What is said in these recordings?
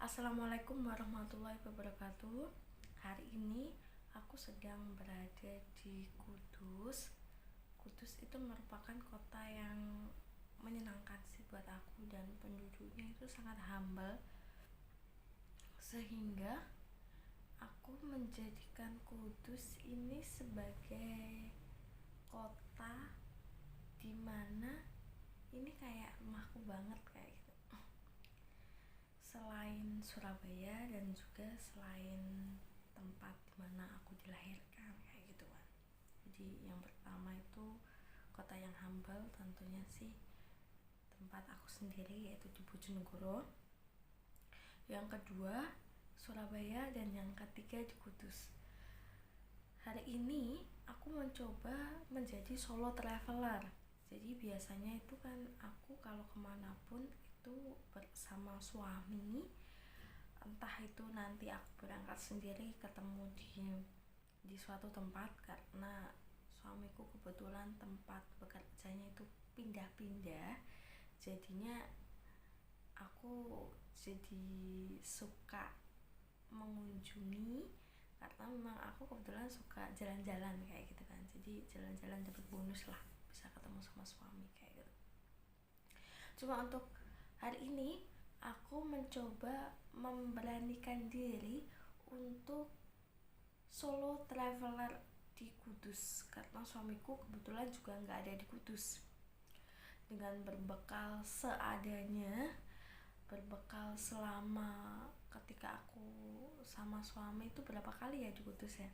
Assalamualaikum warahmatullahi wabarakatuh. Hari ini aku sedang berada di Kudus. Kudus itu merupakan kota yang menyenangkan sih buat aku, dan penduduknya itu sangat humble, sehingga aku menjadikan Kudus ini sebagai kota dimana ini kayak rumahku banget, kayak gitu. Selain Surabaya dan juga selain tempat dimana aku dilahirkan, kayak gitu kan. Jadi yang pertama itu kota yang humble, tentunya sih tempat aku sendiri, yaitu di Bojonegoro. Yang kedua Surabaya, dan yang ketiga di Kudus. Hari ini aku mencoba menjadi solo traveler. Jadi biasanya itu kan aku kalau kemanapun itu bersama suami, entah itu nanti aku berangkat sendiri ketemu di suatu tempat, karena suamiku kebetulan tempat bekerjanya itu pindah-pindah, jadinya aku jadi suka mengunjungi, karena memang aku kebetulan suka jalan-jalan kayak gitu kan. Jadi jalan-jalan dapat bonus lah, bisa ketemu sama suami kayak gitu. Cuma untuk hari ini aku mencoba memberanikan diri untuk solo traveler di Kudus, karena suamiku kebetulan juga nggak ada di Kudus. Dengan berbekal seadanya, berbekal selama ketika aku sama suami itu berapa kali ya di Kudus ya,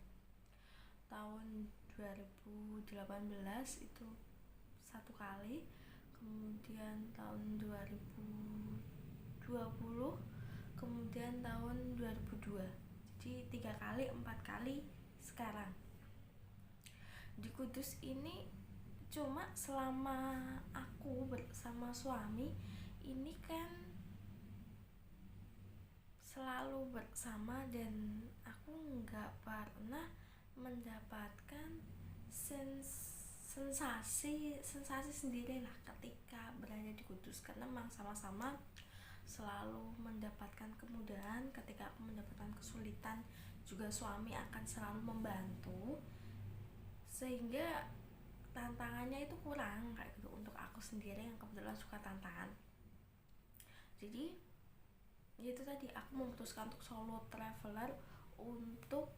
tahun 2018 itu satu kali, kemudian tahun 2020, kemudian tahun 2002. Jadi 3 kali, 4 kali sekarang di Kudus ini. Cuma selama aku bersama suami ini kan selalu bersama, dan aku nggak pernah mendapatkan sensasi sendiri lah ketika berada di Kudus, karena memang sama-sama selalu mendapatkan kemudahan. Ketika aku mendapatkan kesulitan juga suami akan selalu membantu, sehingga tantangannya itu kurang kayak gitu untuk aku sendiri yang kebetulan suka tantangan. Jadi itu tadi, aku memutuskan untuk solo traveler, untuk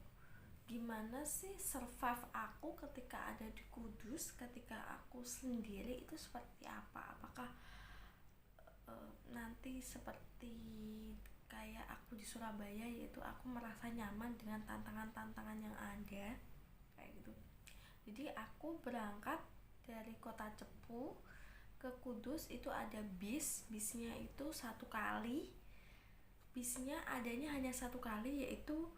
gimana sih survive aku ketika ada di Kudus, ketika aku sendiri itu seperti apa. Apakah nanti seperti kayak aku di Surabaya, yaitu aku merasa nyaman dengan tantangan-tantangan yang ada kayak gitu. Jadi aku berangkat dari kota Cepu ke Kudus itu ada bisnya itu satu kali. Bisnya adanya hanya satu kali, yaitu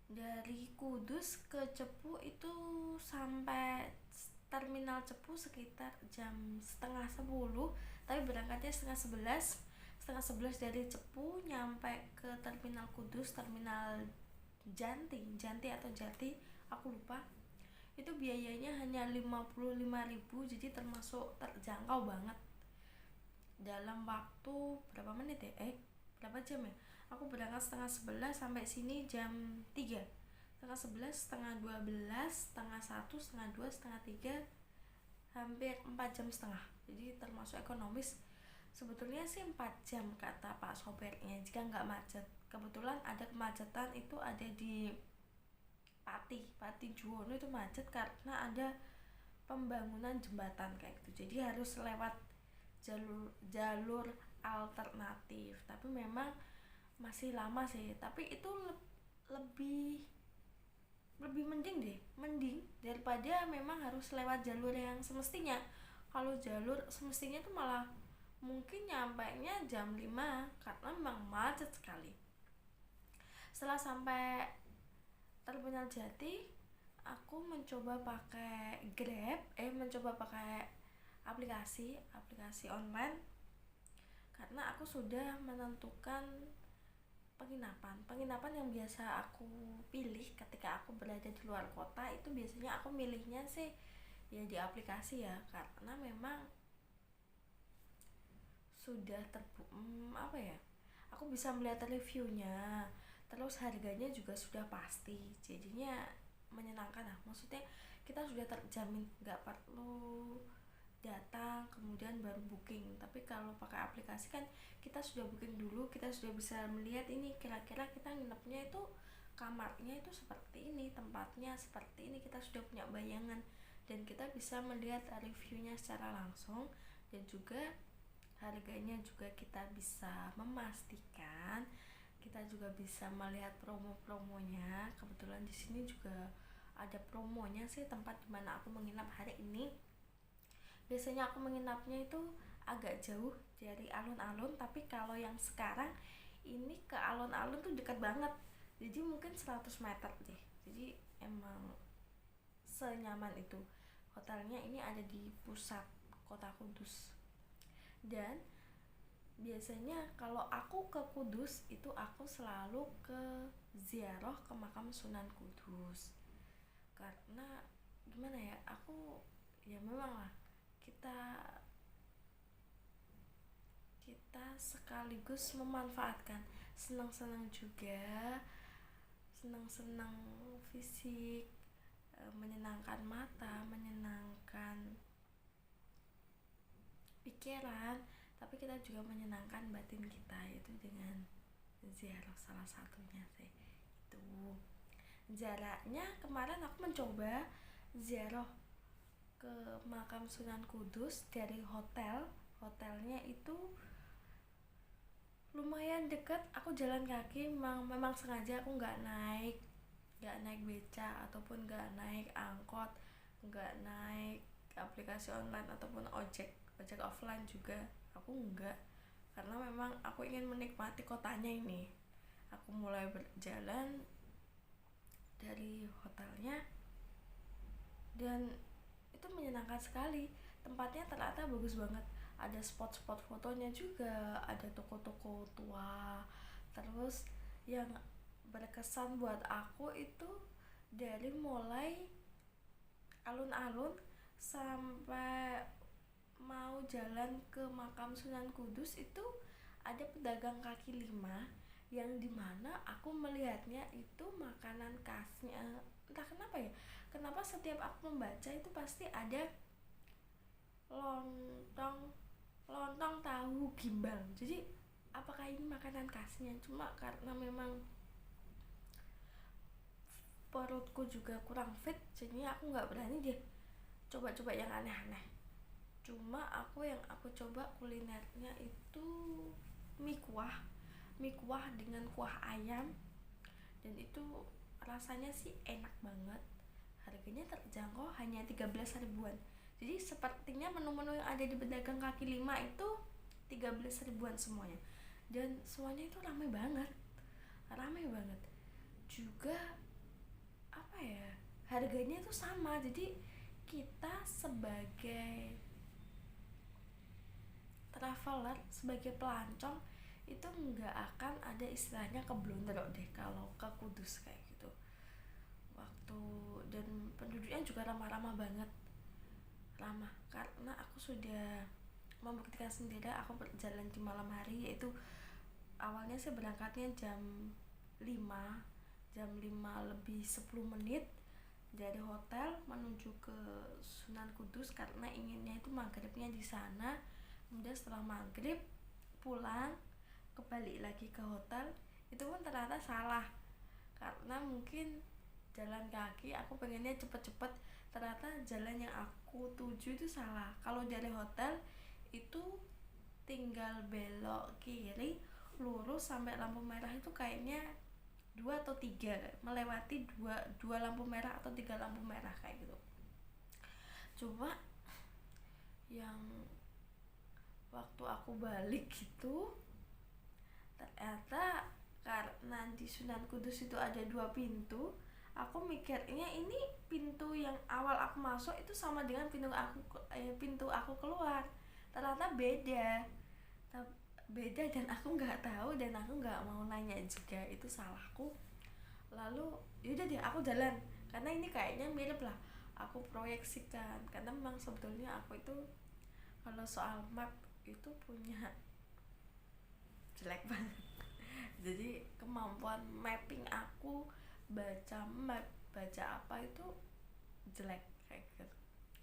dari Kudus ke Cepu itu sampai terminal Cepu sekitar jam setengah 10, tapi berangkatnya setengah 11 dari Cepu, nyampe ke terminal Kudus, terminal Janti atau Jati, aku lupa. Itu biayanya hanya 55.000, jadi termasuk terjangkau banget. Dalam waktu berapa menit ya? Berapa jam ya? Aku berangkat setengah 11 sampai sini jam 3. Setengah 11, setengah 12, setengah 1, setengah 2, setengah 3, hampir 4 jam setengah. Jadi termasuk ekonomis. Sebetulnya sih 4 jam kata Pak sopirnya, jika nggak macet. Kebetulan ada kemacetan itu ada di Pati Juwono, itu macet karena ada pembangunan jembatan kayak gitu. Jadi harus lewat jalur alternatif. Tapi memang masih lama sih, tapi itu lebih mending daripada memang harus lewat jalur yang semestinya. Kalau jalur semestinya itu malah mungkin nyampainya jam 5 karena memang macet sekali. Setelah sampai terminal Jati, aku mencoba pakai Grab, mencoba pakai aplikasi online, karena aku sudah menentukan penginapan yang biasa aku pilih ketika aku berada di luar kota. Itu biasanya aku milihnya sih ya di aplikasi ya, karena memang sudah aku bisa melihat reviewnya, terus harganya juga sudah pasti, jadinya menyenangkan lah. Maksudnya kita sudah terjamin, nggak perlu datang kemudian baru booking. Tapi kalau pakai aplikasi kan kita sudah booking dulu, kita sudah bisa melihat ini kira-kira kita nginepnya itu kamarnya itu seperti ini, tempatnya seperti ini, kita sudah punya bayangan dan kita bisa melihat reviewnya secara langsung, dan juga harganya juga kita bisa memastikan, kita juga bisa melihat promo-promonya. Kebetulan di sini juga ada promonya sih tempat dimana aku menginap hari ini. Biasanya aku menginapnya itu agak jauh dari alun-alun, tapi kalau yang sekarang ini ke alun-alun tuh dekat banget, jadi mungkin 100 meter deh. Jadi emang senyaman itu. Hotelnya ini ada di pusat kota Kudus. Dan biasanya kalau aku ke Kudus itu aku selalu ke ziarah ke makam Sunan Kudus. Karena gimana ya, aku ya memang lah, kita sekaligus memanfaatkan, senang-senang juga, senang-senang fisik, menyenangkan mata, menyenangkan pikiran, tapi kita juga menyenangkan batin kita, yaitu dengan ziarah salah satunya sih. Itu jaraknya kemarin aku mencoba ziarah ke makam Sunan Kudus dari hotelnya itu lumayan deket. Aku jalan kaki, memang sengaja aku nggak naik beca ataupun nggak naik angkot, nggak naik aplikasi online ataupun ojek offline juga aku nggak, karena memang aku ingin menikmati kotanya ini. Aku mulai berjalan dari hotelnya dan itu menyenangkan sekali. Tempatnya ternyata bagus banget, ada spot-spot fotonya juga, ada toko-toko tua. Terus yang berkesan buat aku itu dari mulai alun-alun sampai mau jalan ke makam Sunan Kudus itu ada pedagang kaki lima, yang dimana aku melihatnya itu makanan khasnya. Entah kenapa ya, kenapa setiap aku membaca itu pasti ada lontong tahu gimbal. Jadi apakah ini makanan khasnya? Cuma karena memang perutku juga kurang fit, jadinya aku nggak berani deh coba-coba yang aneh-aneh. Cuma yang aku coba kulinernya itu mie kuah dengan kuah ayam, dan itu rasanya sih enak banget. Harganya terjangkau, hanya 13 ribuan. Jadi sepertinya menu-menu yang ada di pedagang kaki lima itu 13 ribuan semuanya, dan semuanya itu ramai banget juga. Apa ya, harganya itu sama, jadi kita sebagai traveler, sebagai pelancong itu nggak akan ada istilahnya keblondrok deh kalau ke Kudus kayak gitu. Waktu dan penduduknya juga ramah-ramah banget, ramah, karena aku sudah membuktikan sendiri. Aku berjalan di malam hari, yaitu awalnya saya berangkatnya jam 5 lebih 10 menit dari hotel menuju ke Sunan Kudus, karena inginnya itu maghribnya di sana. Kemudian setelah maghrib pulang, kembali lagi ke hotel. Itu pun ternyata salah, karena mungkin jalan kaki aku pengennya cepet-cepet, ternyata jalan yang aku tuju itu salah. Kalau dari hotel itu tinggal belok kiri lurus sampai lampu merah, itu kayaknya 2 atau 3, melewati dua lampu merah atau 3 lampu merah kayak gitu. Cuma yang waktu aku balik gitu, ternyata karena di Sunan Kudus itu ada 2 pintu, aku mikirnya ini pintu yang awal aku masuk itu sama dengan pintu aku keluar. Ternyata beda dan aku nggak tahu, dan aku nggak mau nanya juga, itu salahku. Lalu yaudah deh aku jalan, karena ini kayaknya mirip lah, aku proyeksikan, karena memang sebetulnya aku itu kalau soal map itu punya jelek banget. Jadi kemampuan mapping aku baca map, baca apa itu jelek kayak gitu.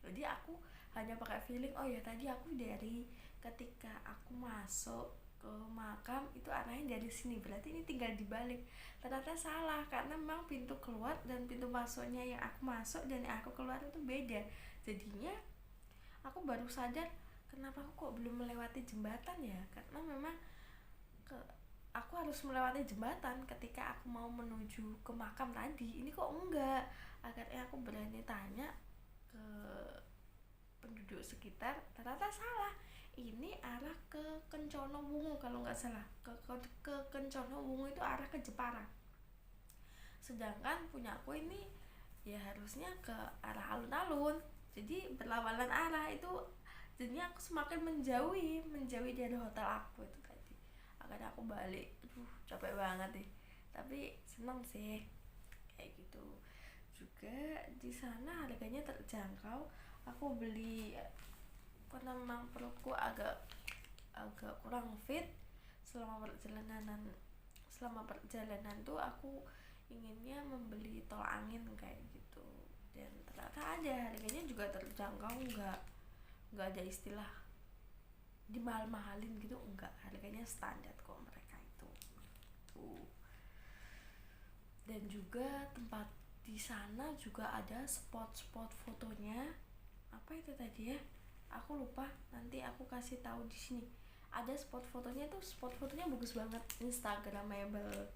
Jadi aku hanya pakai feeling, oh ya tadi aku dari ketika aku masuk ke makam itu arahnya dari sini, berarti ini tinggal dibalik. Ternyata salah, karena memang pintu keluar dan pintu masuknya yang aku masuk dan yang aku keluar itu beda. Jadinya aku baru sadar kenapa aku kok belum melewati jembatan ya, karena memang ke aku harus melewati jembatan ketika aku mau menuju ke makam tadi. Ini kok enggak. Akhirnya aku berani tanya ke penduduk sekitar, ternyata salah. Ini arah ke Kencono Wungu kalau nggak salah. Ke Kencono Wungu itu arah ke Jepara. Sedangkan punya aku ini ya harusnya ke arah alun-alun. Jadi berlawanan arah itu. Jadinya aku semakin menjauhi dari hotel aku itu tadi. Akhirnya aku balik. Aduh, capek banget deh. Tapi seneng sih kayak gitu. Juga di sana harganya terjangkau. Aku beli karena memang perutku agak agak kurang fit selama perjalanan tuh aku inginnya membeli tol angin kayak gitu, dan ternyata ada harganya juga terjangkau, nggak ada istilah dimahal-mahalin gitu, enggak, harganya standar kok mereka itu tuh. Dan juga tempat di sana juga ada spot-spot fotonya. Apa itu tadi ya, aku lupa, nanti aku kasih tahu di sini. Ada spot fotonya tuh, spot fotonya bagus banget, instagramable.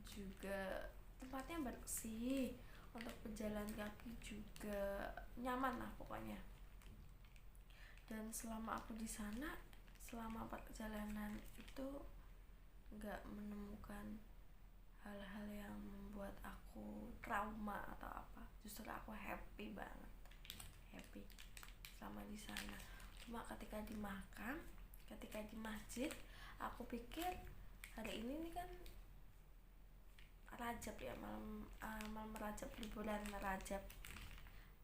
Juga tempatnya bersih, untuk pejalan kaki juga nyaman lah pokoknya. Dan selama aku di sana, selama perjalanan itu nggak menemukan hal-hal yang membuat aku trauma atau apa. Justru aku happy banget, happy selama di sana. Cuma ketika di makam, ketika di masjid, aku pikir hari ini nih kan Rajab ya, malam Rajab, liburan Rajab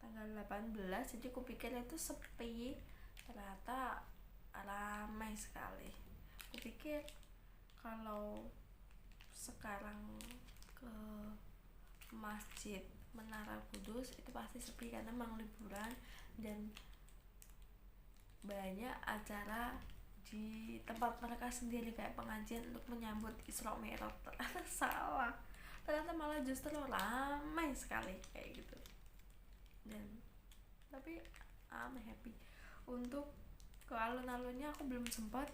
tanggal 18, jadi aku pikir itu sepi, ternyata ramai sekali. Aku pikir kalau sekarang ke Masjid Menara Kudus itu pasti sepi karena memang liburan dan banyak acara di tempat mereka sendiri kayak pengajian untuk menyambut Isra Mi'raj. Ternyata salah, ternyata malah justru ramai sekali kayak gitu. Dan tapi I'm happy. Untuk ke alun-alunnya aku belum sempat,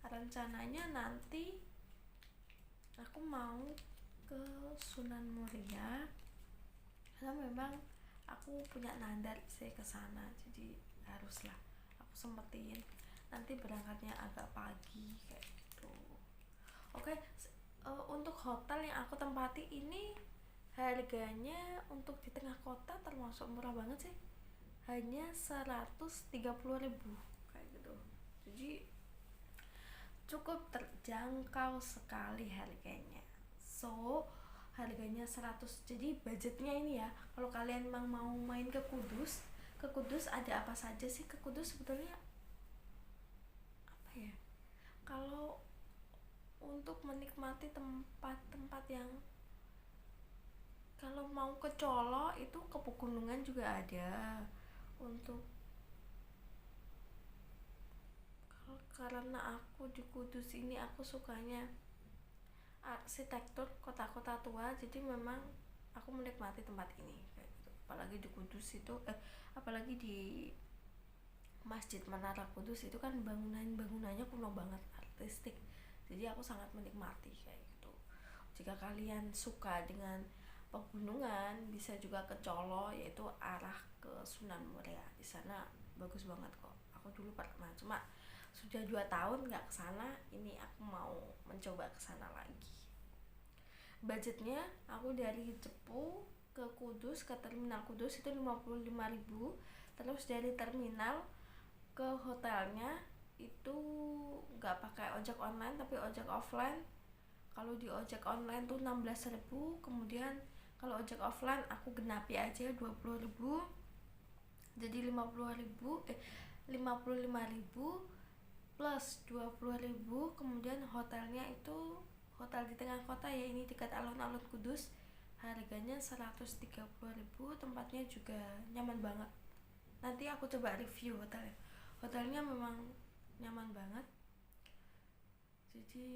rencananya nanti aku mau ke Sunan Muria karena memang aku punya nadar sih ke sana, jadi haruslah aku sempetin. Nanti berangkatnya agak pagi kayak gitu. Oke, untuk hotel yang aku tempati ini harganya untuk di tengah kota termasuk murah banget sih, hanya 130.000 kayak gitu. Jadi cukup terjangkau sekali harganya. So harganya 100, jadi budgetnya ini ya, kalau kalian memang mau main ke Kudus ada apa saja sih ke Kudus sebetulnya? Apa ya, kalau untuk menikmati tempat-tempat yang, kalau mau ke Colo itu ke pegunungan juga ada. Untuk karena aku di Kudus ini aku sukanya arsitektur kota-kota tua, jadi memang aku menikmati tempat ini kayak gitu. Apalagi di Kudus itu apalagi di Masjid Menara Kudus itu kan bangunannya kuno banget, artistik, jadi aku sangat menikmati kayak gitu. Jika kalian suka dengan pegunungan bisa juga ke Colo, yaitu arah ke Sunan Muria. Di sana bagus banget kok, aku dulu pernah, cuma sudah 2 tahun nggak kesana, ini aku mau mencoba kesana lagi. Budgetnya aku dari Cepu ke Kudus, ke terminal Kudus itu 55.000, terus dari terminal ke hotelnya itu nggak pakai ojek online tapi ojek offline. Kalau di ojek online tuh 16.000, kemudian kalau ojek offline aku genapi aja 20.000, jadi 55.000 plus 20.000, kemudian hotelnya itu hotel di tengah kota ya, ini dekat alun-alun Kudus. Harganya 130.000, tempatnya juga nyaman banget. Nanti aku coba review hotelnya. Hotelnya memang nyaman banget. Jadi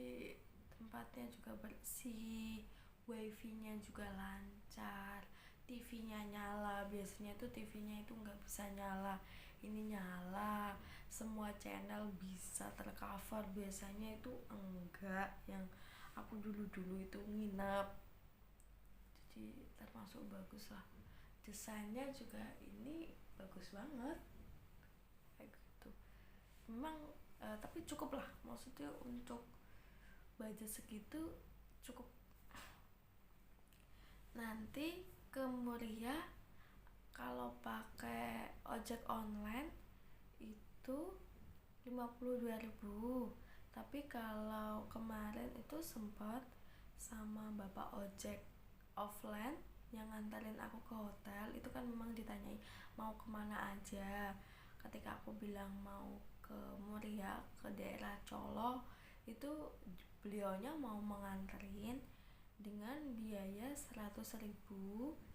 tempatnya juga bersih, wifi-nya juga lancar, TV-nya nyala. Biasanya tuh TV-nya itu nggak bisa nyala, ini nyala, semua channel bisa tercover. Biasanya itu enggak, yang aku dulu itu nginep. Jadi termasuk bagus lah, desainnya juga ini bagus banget kayak gitu. Memang tapi cukup lah, maksudnya untuk budget segitu cukup. Nanti ke Muria kalau pakai ojek online itu 52.000. Tapi kalau kemarin itu sempat sama bapak ojek offline yang nganterin aku ke hotel, itu kan memang ditanyai mau kemana aja. Ketika aku bilang mau ke Muria, ke daerah Colo, itu beliaunya mau menganterin dengan biaya 100.000.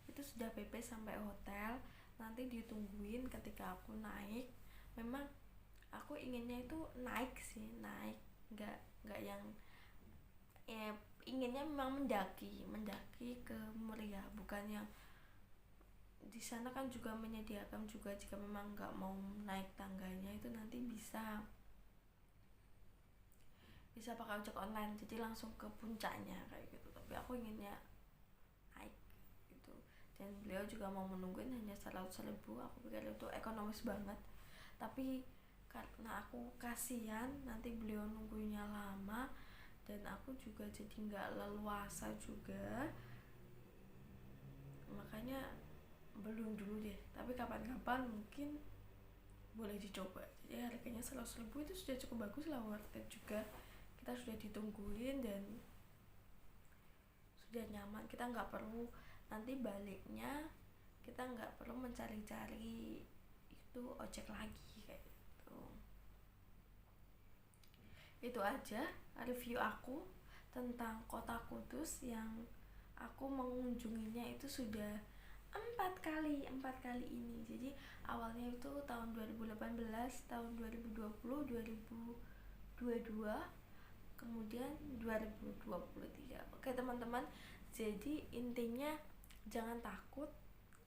Itu sudah PP sampai hotel. Nanti ditungguin ketika aku naik. Memang aku inginnya itu naik sih, naik, nggak yang inginnya memang mendaki ke Muria, bukan yang di sana kan juga menyediakan juga jika memang nggak mau naik tangganya itu nanti bisa pakai ojek online, jadi langsung ke puncaknya kayak gitu. Tapi aku inginnya naik gitu, dan beliau juga mau menungguin hanya 100.000. Aku pikir itu ekonomis banget, tapi karena aku kasihan nanti beliau nunggunya lama dan aku juga jadi nggak leluasa juga, makanya belum dulu deh. Tapi kapan-kapan mungkin boleh dicoba. Jadi harganya 100.000 itu sudah cukup bagus lah, worth it juga. Kita sudah ditungguin dan sudah nyaman, kita nggak perlu nanti baliknya, kita nggak perlu mencari-cari itu ojek lagi kayak gitu. Itu aja review aku tentang kota Kudus yang aku mengunjunginya itu sudah 4 kali ini. Jadi awalnya itu tahun 2018, tahun 2020, 2022, kemudian 2023. Oke teman-teman, jadi intinya jangan takut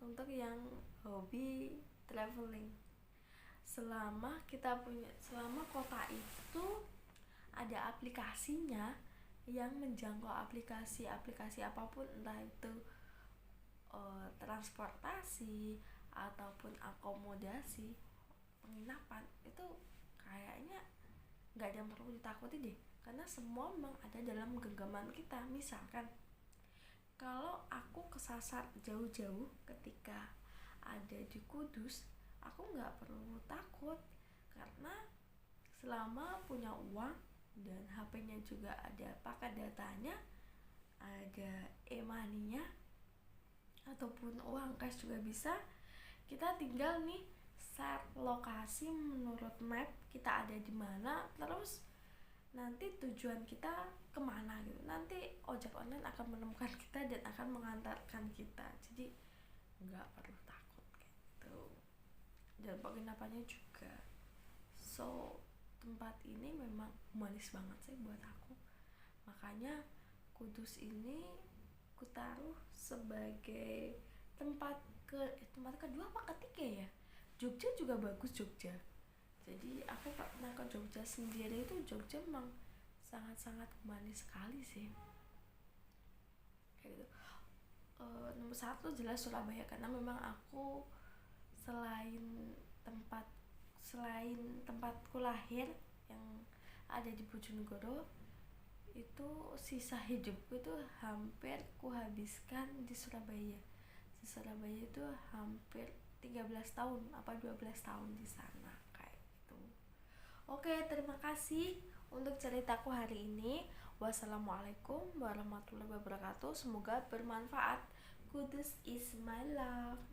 untuk yang hobi traveling. Selama kota itu ada aplikasinya yang menjangkau aplikasi apapun, entah itu transportasi ataupun akomodasi penginapan, itu kayaknya nggak ada yang perlu ditakuti deh, karena semua memang ada dalam genggaman kita. Misalkan kalau aku kesasar jauh-jauh ketika ada di Kudus, aku nggak perlu takut, karena selama punya uang dan HP-nya juga ada pakai datanya, ada e-money-nya ataupun uang cash juga bisa. Kita tinggal nih share lokasi menurut map kita ada di mana, terus nanti tujuan kita kemana gitu. Nanti ojek online akan menemukan kita dan akan mengantarkan kita. Jadi nggak perlu takut kayak gitu. Dan penginapannya juga. So tempat ini memang humanis banget sih buat aku. Makanya Kudus ini aku taruh sebagai tempat kedua apa ketiga ya. Jogja juga bagus, Jogja. Jadi aku pernah ke Jogja sendiri, itu Jogja memang sangat-sangat humanis sekali sih kayak gitu. Nomor 1 jelas Surabaya, karena memang aku selain tempatku lahir yang ada di Bojonegoro, itu sisa hidupku itu hampir kuhabiskan di Surabaya. Di Surabaya itu hampir 13 tahun apa 12 tahun di sana kayak gitu. Oke, terima kasih untuk ceritaku hari ini. Wassalamualaikum warahmatullahi wabarakatuh. Semoga bermanfaat. Kudus is my love.